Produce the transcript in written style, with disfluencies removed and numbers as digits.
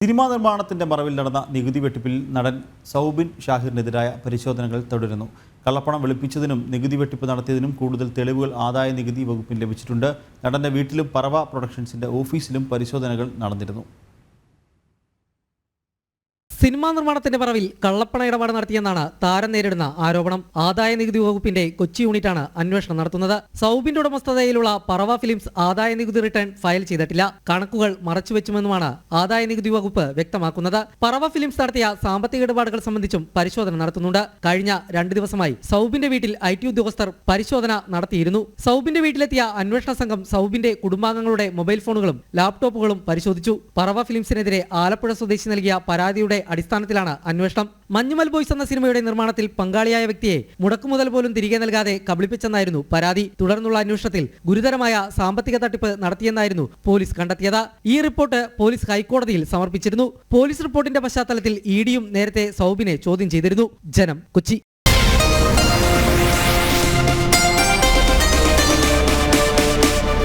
Cinema നിർമ്മാണത്തിന്റെ മറവിൽ നടന്ന നികുതി വെട്ടിപ്പിൽ നടൻ സൗബിൻ ഷാഹിറിനെതിരായ പരിശോധനകൾ തുടരുന്നു. കള്ളപ്പണം വെളുപ്പിച്ചതിനും നികുതി വെട്ടിപ്പ് നടത്തിയതിനും കൂടുതൽ തെളിവുകൾ ആദായ നികുതി വകുപ്പിന് ലഭിച്ചിട്ടുണ്ട്. നടന്റെ വീട്ടിലും പറവ പ്രൊഡക്ഷൻസിന്റെ ഓഫീസിലും പരിശോധനകൾ നടന്നിരുന്നു. സിനിമാ നിർമ്മാണത്തിന്റെ മറവിൽ കള്ളപ്പണ ഇടപാട് നടത്തിയെന്നാണ് താരം നേരിടുന്ന ആരോപണം. ആദായ നികുതി വകുപ്പിന്റെ കൊച്ചി യൂണിറ്റാണ് അന്വേഷണം നടത്തുന്നത്. സൗബിന്റെ ഉടമസ്ഥതയിലുള്ള പറവ ഫിലിംസ് ആദായ നികുതി റിട്ടേൺ ഫയൽ ചെയ്തിട്ടില്ല. കണക്കുകൾ മറച്ചുവെച്ചുമെന്നുമാണ് ആദായ നികുതി വകുപ്പ് വ്യക്തമാക്കുന്നത്. പറവ ഫിലിംസ് നടത്തിയ സാമ്പത്തിക ഇടപാടുകൾ സംബന്ധിച്ചും പരിശോധന നടത്തുന്നുണ്ട്. കഴിഞ്ഞ 2 ദിവസമായി സൗബിന്റെ വീട്ടിൽ IT ഉദ്യോഗസ്ഥർ പരിശോധന നടത്തിയിരുന്നു. സൗബിന്റെ വീട്ടിലെത്തിയ അന്വേഷണ സംഘം സൗബിന്റെ കുടുംബാംഗങ്ങളുടെ മൊബൈൽ ഫോണുകളും ലാപ്ടോപ്പുകളും പരിശോധിച്ചു. പറവ ഫിലിംസിനെതിരെ ആലപ്പുഴ സ്വദേശി നൽകിയ പരാതിയുടെ അടിസ്ഥാനത്തിലാണ് അന്വേഷണം. മഞ്ഞുമൽ ബോയ്സ് എന്ന സിനിമയുടെ നിർമ്മാണത്തിൽ പങ്കാളിയായ വ്യക്തിയെ മുടക്കുമുതൽ പോലും തിരികെ നൽകാതെ കബളിപ്പിച്ചെന്നായിരുന്നു പരാതി. തുടർന്നുള്ള അന്വേഷണത്തിൽ ഗുരുതരമായ സാമ്പത്തിക തട്ടിപ്പ് നടത്തിയെന്നായിരുന്നു പോലീസ് കണ്ടെത്തിയത്. ഈ റിപ്പോർട്ട് പോലീസ് ഹൈക്കോടതിയിൽ സമർപ്പിച്ചിരുന്നു. പോലീസ് റിപ്പോർട്ടിന്റെ പശ്ചാത്തലത്തിൽ EDയും നേരത്തെ സൗബിനെ ചോദ്യം ചെയ്തിരുന്നു. ജനം, കൊച്ചി.